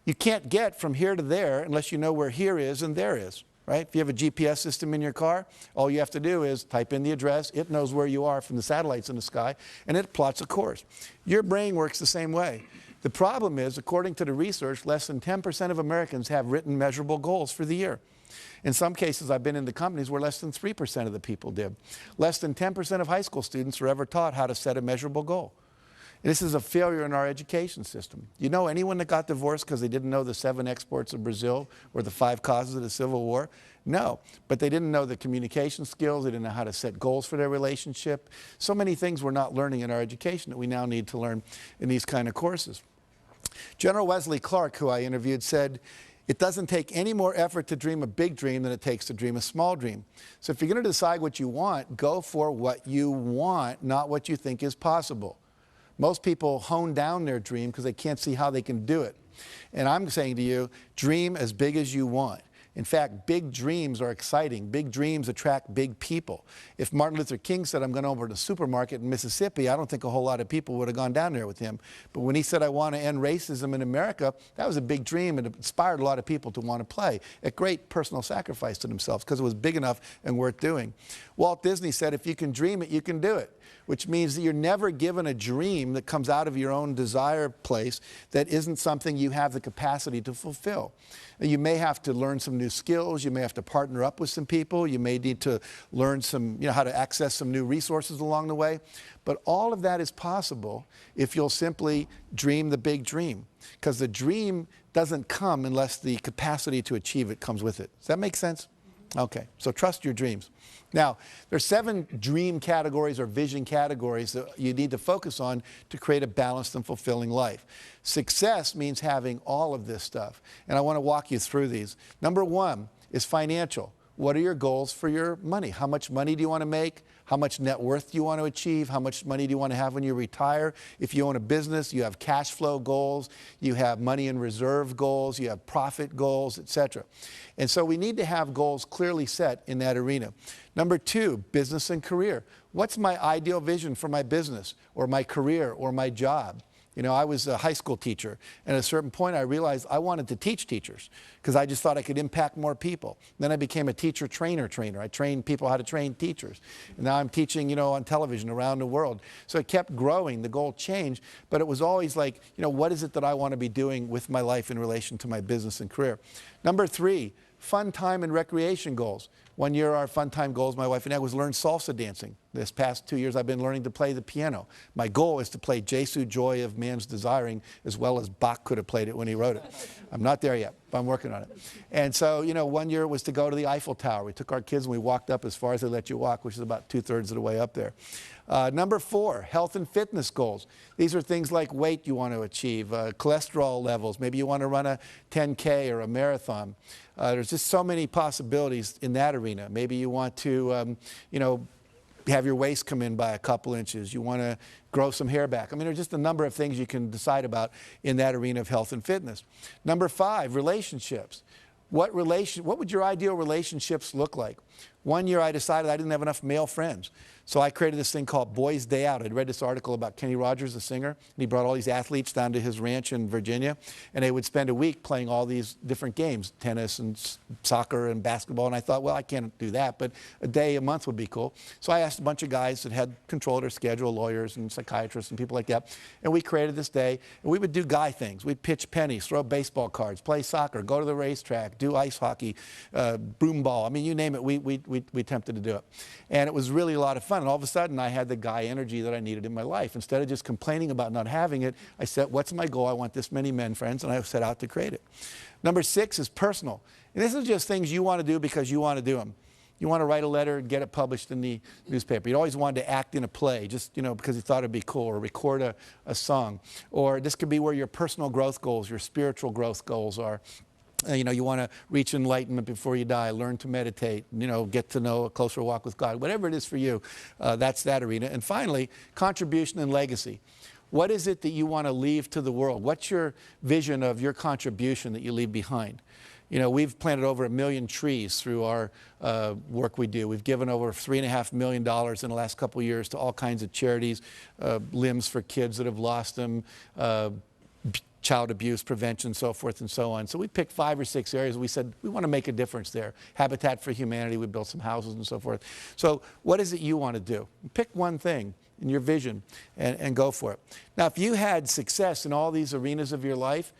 You can't get from here to there unless you know where here is and there is, right? If you have a GPS system in your car, all you have to do is type in the address. It knows where you are from the satellites in the sky, and it plots a course. Your brain works the same way. The problem is, according to the research, less than 10% of Americans have written measurable goals for the year. In some cases, I've been in the companies where less than 3% of the people did. Less than 10% of high school students are ever taught how to set a measurable goal. This is a failure in our education system. You know anyone that got divorced because they didn't know the 7 exports of Brazil or the 5 causes of the Civil War? No, but they didn't know the communication skills, they didn't know how to set goals for their relationship. So many things we're not learning in our education that we now need to learn in these kind of courses. General Wesley Clark, who I interviewed, said, "It doesn't take any more effort to dream a big dream than it takes to dream a small dream." So if you're going to decide what you want, go for what you want, not what you think is possible. Most people hone down their dream because they can't see how they can do it. And I'm saying to you, dream as big as you want. In fact, big dreams are exciting. Big dreams attract big people. If Martin Luther King said, "I'm going over to the supermarket in Mississippi," I don't think a whole lot of people would have gone down there with him. But when he said, "I want to end racism in America," that was a big dream and it inspired a lot of people to want to play at great personal sacrifice to themselves because it was big enough and worth doing. Walt Disney said, "If you can dream it, you can do it," which means that you're never given a dream that comes out of your own desire place that isn't something you have the capacity to fulfill. You may have to learn some new skills, you may have to partner up with some people, you may need to learn some, how to access some new resources along the way, but all of that is possible if you'll simply dream the big dream, because the dream doesn't come unless the capacity to achieve it comes with it. Does that make sense? Okay, so trust your dreams. Now, there's 7 dream categories or vision categories that you need to focus on to create a balanced and fulfilling life. Success means having all of this stuff, and I want to walk you through these. Number 1 is financial. What are your goals for your money? How much money do you want to make? How much net worth do you want to achieve? How much money do you want to have when you retire? If you own a business, you have cash flow goals, you have money in reserve goals, you have profit goals, etc. And so we need to have goals clearly set in that arena. Number 2, business and career. What's my ideal vision for my business or my career or my job? I was a high school teacher, and at a certain point I realized I wanted to teach teachers because I just thought I could impact more people. Then I became a teacher trainer. I trained people how to train teachers. And now I'm teaching, on television around the world. So it kept growing. The goal changed, but it was always like, what is it that I want to be doing with my life in relation to my business and career? Number 3, fun time and recreation goals. One year our fun time goals, my wife and I, was learn salsa dancing. This past 2 years I've been learning to play the piano. My goal is to play Jesu Joy of Man's Desiring as well as Bach could have played it when he wrote it. I'm not there yet, but I'm working on it. And so, 1 year was to go to the Eiffel Tower. We took our kids and we walked up as far as they let you walk, which is about 2/3 of the way up there. Number 4, health and fitness goals. These are things like weight you want to achieve, cholesterol levels. Maybe you want to run a 10K or a marathon. There's just so many possibilities in that arena. Maybe you want to, have your waist come in by a couple inches. You want to grow some hair back. There's just a number of things you can decide about in that arena of health and fitness. Number 5, relationships. What would your ideal relationships look like? One year I decided I didn't have enough male friends. So I created this thing called Boys Day Out. I'd read this article about Kenny Rogers, the singer, and he brought all these athletes down to his ranch in Virginia, and they would spend a week playing all these different games, tennis and soccer and basketball, and I thought, well, I can't do that, but a day a month would be cool. So I asked a bunch of guys that had control of their schedule, lawyers and psychiatrists and people like that, and we created this day, and we would do guy things. We'd pitch pennies, throw baseball cards, play soccer, go to the racetrack, do ice hockey, broom ball. You name it, we attempted to do it. And it was really a lot of fun. And all of a sudden, I had the guy energy that I needed in my life. Instead of just complaining about not having it, I said, what's my goal? I want this many men friends, and I set out to create it. Number 6 is personal. And this is just things you want to do because you want to do them. You want to write a letter and get it published in the newspaper. You always wanted to act in a play, just because you thought it'd be cool, or record a song. Or this could be where your personal growth goals, your spiritual growth goals are. You want to reach enlightenment before you die, learn to meditate, get to know a closer walk with God. Whatever it is for you, that's that arena. And finally, contribution and legacy. What is it that you want to leave to the world? What's your vision of your contribution that you leave behind? We've planted over 1 million trees through our work we do. We've given over $3.5 million in the last couple of years to all kinds of charities, limbs for kids that have lost them, child abuse prevention, so forth and so on. So we picked 5 or 6 areas. We said, we want to make a difference there. Habitat for Humanity, we built some houses and so forth. So what is it you want to do? Pick one thing in your vision and go for it. Now, if you had success in all these arenas of your life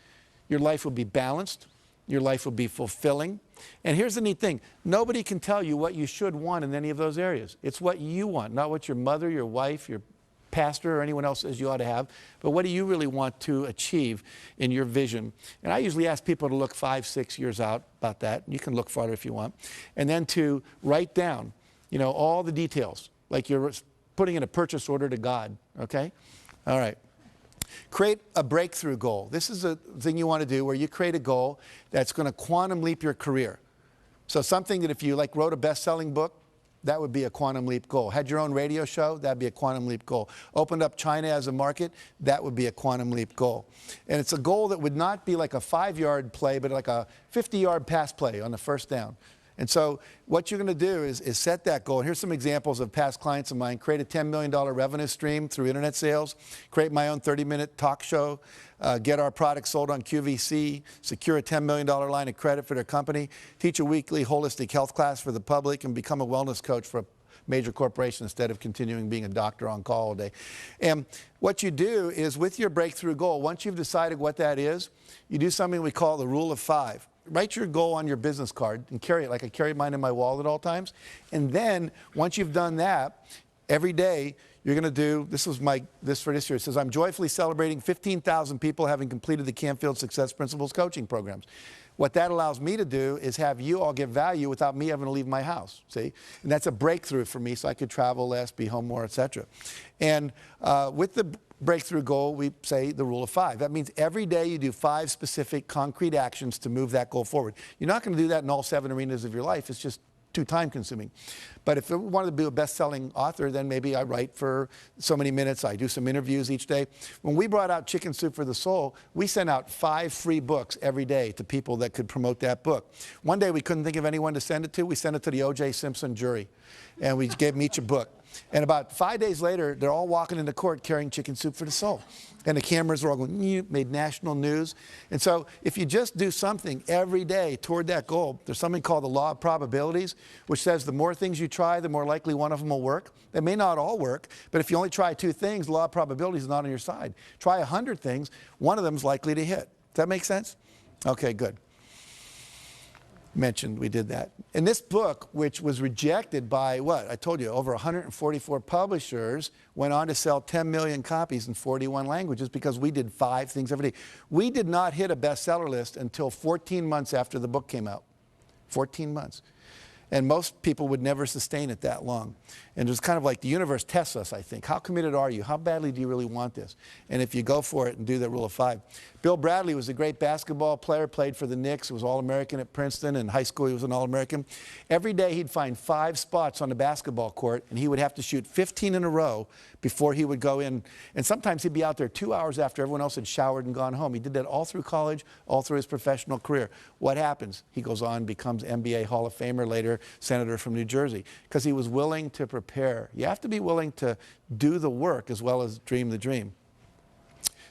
would be balanced, your life would be fulfilling. And here's the neat thing, nobody can tell you what you should want in any of those areas. It's what you want, not what your mother, your wife, your pastor or anyone else says you ought to have, but what do you really want to achieve in your vision? And I usually ask people to look 5, 6 years out about that. You can look farther if you want. And then to write down, all the details, like you're putting in a purchase order to God, okay? All right. Create a breakthrough goal. This is a thing you want to do where you create a goal that's going to quantum leap your career. So something that if you wrote a best-selling book, that would be a quantum leap goal. Had your own radio show, that'd be a quantum leap goal. Opened up China as a market, that would be a quantum leap goal. And it's a goal that would not be like a 5-yard play, but like a 50-yard pass play on the first down. And so what you're going to do is set that goal. And here's some examples of past clients of mine. Create a $10 million revenue stream through internet sales. Create my own 30-minute talk show. Get our products sold on QVC. Secure a $10 million line of credit for their company. Teach a weekly holistic health class for the public. And become a wellness coach for a major corporation instead of continuing being a doctor on call all day. And what you do is with your breakthrough goal, once you've decided what that is, you do something we call the rule of 5. Write your goal on your business card and carry it like I carry mine in my wallet at all times. And then once you've done that, every day you're going to do, this for this year, it says, I'm joyfully celebrating 15,000 people having completed the Canfield Success Principles coaching programs. What that allows me to do is have you all get value without me having to leave my house, see? And that's a breakthrough for me so I could travel less, be home more, etc. And with the breakthrough goal, we say the rule of 5. That means every day you do 5 specific concrete actions to move that goal forward. You're not going to do that in all 7 arenas of your life. It's just too time consuming. But if I wanted to be a best-selling author, then maybe I write for so many minutes. I do some interviews each day. When we brought out Chicken Soup for the Soul, we sent out 5 free books every day to people that could promote that book. One day we couldn't think of anyone to send it to. We sent it to the O.J. Simpson jury, and we gave them each a book. And about 5 days later, they're all walking into court carrying Chicken Soup for the Soul. And the cameras were all going, made national news. And so if you just do something every day toward that goal, there's something called the law of probabilities, which says the more things you try, the more likely one of them will work. They may not all work, but if you only try 2 things, the law of probabilities is not on your side. Try 100 things, one of them is likely to hit. Does that make sense? Okay, good. Mentioned we did that. In this book, which was rejected by what? I told you, over 144 publishers, went on to sell 10 million copies in 41 languages because we did 5 things every day. We did not hit a bestseller list until 14 months after the book came out. 14 months. And most people would never sustain it that long. And it's kind of like the universe tests us, I think. How committed are you? How badly do you really want this? And if you go for it and do that rule of 5. Bill Bradley was a great basketball player, played for the Knicks, was All-American at Princeton. In high school, he was an All-American. Every day, he'd find 5 spots on the basketball court, and he would have to shoot 15 in a row before he would go in. And sometimes he'd be out there 2 hours after everyone else had showered and gone home. He did that all through college, all through his professional career. What happens? He goes on, becomes NBA Hall of Famer later, senator from New Jersey, because he was willing to prepare. You have to be willing to do the work as well as dream the dream.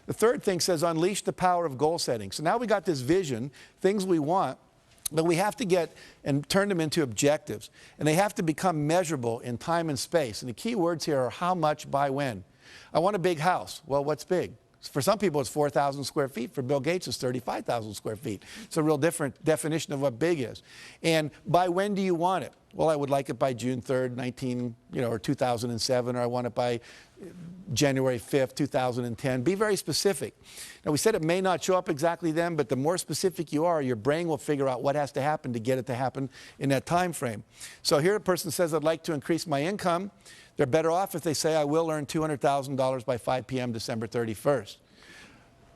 The third thing says unleash the power of goal setting. So now we got this vision, things we want, but we have to get and turn them into objectives. And they have to become measurable in time and space. And the key words here are how much by when. I want a big house. Well, what's big? For some people, it's 4,000 square feet. For Bill Gates, it's 35,000 square feet. It's a real different definition of what big is. And by when do you want it? Well, I would like it by June 3rd, or 2007, or I want it by January 5th, 2010. Be very specific. Now, we said it may not show up exactly then, but the more specific you are, your brain will figure out what has to happen to get it to happen in that time frame. So here a person says, I'd like to increase my income. They're better off if they say, I will earn $200,000 by 5 p.m. December 31st.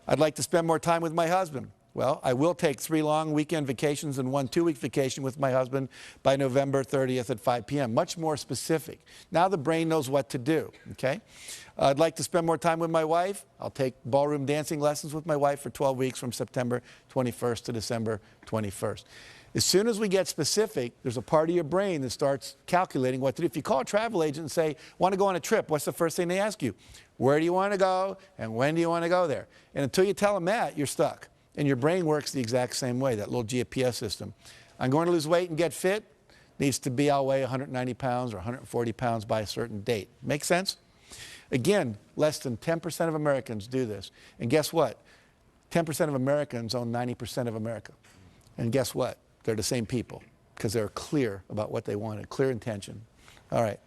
I'd like to spend more time with my husband. Well, I will take 3 long weekend vacations and 1 2-week vacation with my husband by November 30th at 5 p.m. Much more specific. Now the brain knows what to do, okay? I'd like to spend more time with my wife. I'll take ballroom dancing lessons with my wife for 12 weeks from September 21st to December 21st. As soon as we get specific, there's a part of your brain that starts calculating what to do. If you call a travel agent and say, want to go on a trip, what's the first thing they ask you? Where do you want to go, and when do you want to go there? And until you tell them that, you're stuck. And your brain works the exact same way, that little GPS system. I'm going to lose weight and get fit. Needs to be, I'll weigh 190 pounds or 140 pounds by a certain date. Make sense? Again, less than 10% of Americans do this. And guess what? 10% of Americans own 90% of America. And guess what? They're the same people because they're clear about what they wanted, clear intention. All right.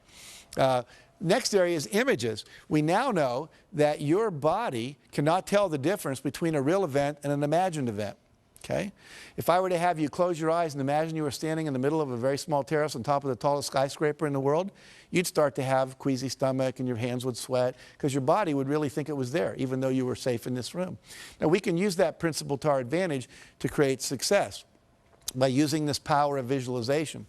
Next area is images. We now know that your body cannot tell the difference between a real event and an imagined event. Okay? If I were to have you close your eyes and imagine you were standing in the middle of a very small terrace on top of the tallest skyscraper in the world, you'd start to have queasy stomach and your hands would sweat because your body would really think it was there, even though you were safe in this room. Now, we can use that principle to our advantage to create success by using this power of visualization.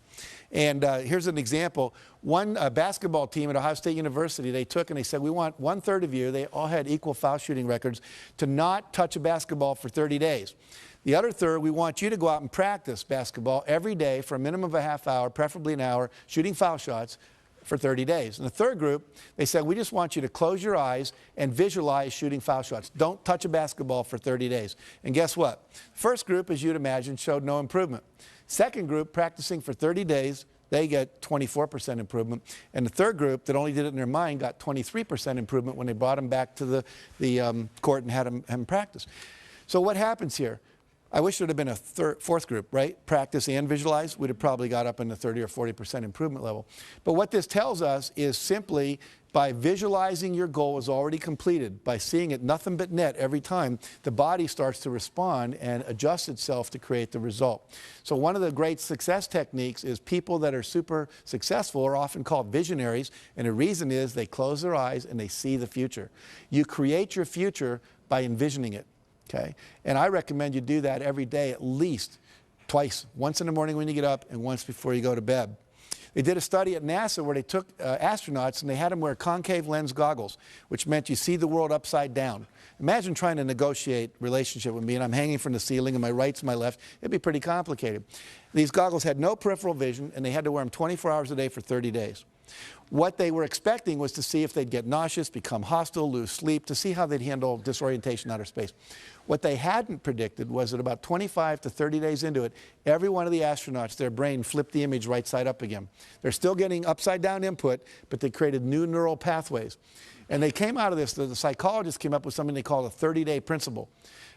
And here's an example. One basketball team at Ohio State University, they took and they said, we want 1/3 of you, they all had equal foul shooting records, to not touch a basketball for 30 days. The other third, we want you to go out and practice basketball every day for a minimum of a half hour, preferably an hour, shooting foul shots for 30 days. And the third group, they said, we just want you to close your eyes and visualize shooting foul shots. Don't touch a basketball for 30 days. And guess what? First group, as you'd imagine, showed no improvement. Second group, practicing for 30 days, they get 24% improvement. And the third group that only did it in their mind got 23% improvement when they brought them back to the court and had them practice. So what happens here? I wish there would have been a fourth group, right? Practice and visualize. We'd have probably got up in the 30 or 40% improvement level. But what this tells us is simply by visualizing your goal is already completed, by seeing it nothing but net every time, the body starts to respond and adjust itself to create the result. So one of the great success techniques is people that are super successful are often called visionaries, and the reason is they close their eyes and they see the future. You create your future by envisioning it. Okay? And I recommend you do that every day at least twice, once in the morning when you get up and once before you go to bed. They did a study at NASA where they took astronauts and they had them wear concave lens goggles, which meant you see the world upside down. Imagine trying to negotiate relationship with me and I'm hanging from the ceiling and my right's my left. It'd be pretty complicated. These goggles had no peripheral vision and they had to wear them 24 hours a day for 30 days. What they were expecting was to see if they'd get nauseous, become hostile, lose sleep, to see how they'd handle disorientation in outer space. What they hadn't predicted was that about 25 to 30 days into it, every one of the astronauts, their brain flipped the image right side up again. They're still getting upside down input, but they created new neural pathways. And they came out of this, the psychologists came up with something they call a 30-day principle.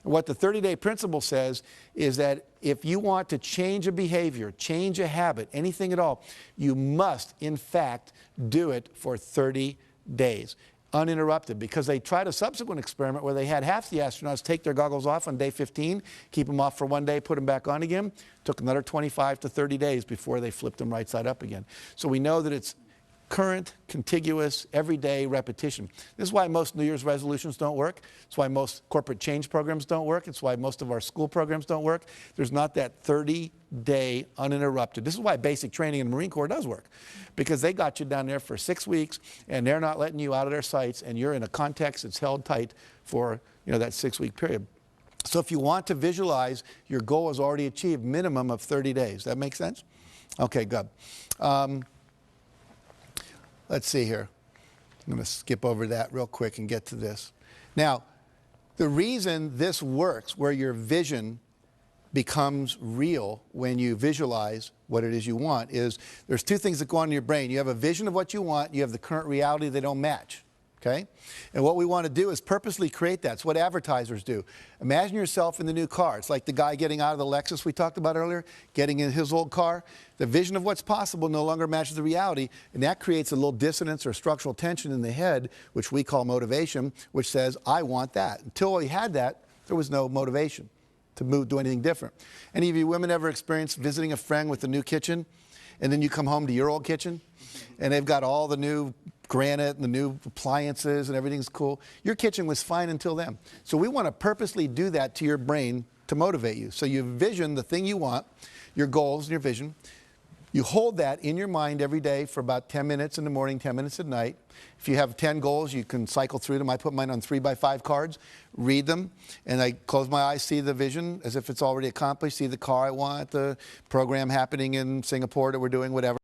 And what the 30-day principle says is that if you want to change a behavior, change a habit, anything at all, you must, in fact, do it for 30 days, uninterrupted. Because they tried a subsequent experiment where they had half the astronauts take their goggles off on day 15, keep them off for 1 day, put them back on again. Took another 25 to 30 days before they flipped them right side up again. So we know that it's current, contiguous, everyday repetition. This is why most New Year's resolutions don't work. It's why most corporate change programs don't work. It's why most of our school programs don't work. There's not that 30-day uninterrupted. This is why basic training in the Marine Corps does work, because they got you down there for 6 weeks and they're not letting you out of their sights and you're in a context that's held tight for that 6-week period. So if you want to visualize, your goal is already achieved, minimum of 30 days. That make sense? Okay, good. Let's see here. I'm going to skip over that real quick and get to this. Now, the reason this works, where your vision becomes real when you visualize what it is you want, is there's two things that go on in your brain. You have a vision of what you want, you have the current reality they don't match. Okay? And what we want to do is purposely create that. It's what advertisers do. Imagine yourself in the new car. It's like the guy getting out of the Lexus we talked about earlier, getting in his old car. The vision of what's possible no longer matches the reality, and that creates a little dissonance or structural tension in the head, which we call motivation, which says, I want that. Until we had that, there was no motivation to do anything different. Any of you women ever experienced visiting a friend with a new kitchen, and then you come home to your old kitchen, and they've got all the new granite and the new appliances and everything's cool? Your kitchen was fine until then. So we want to purposely do that to your brain to motivate you. So you vision the thing you want, your goals and your vision. You hold that in your mind every day for about 10 minutes in the morning, 10 minutes at night. If you have 10 goals, you can cycle through them. I put mine on 3x5 cards, read them, and I close my eyes, see the vision as if it's already accomplished, see the car I want, the program happening in Singapore that we're doing, whatever.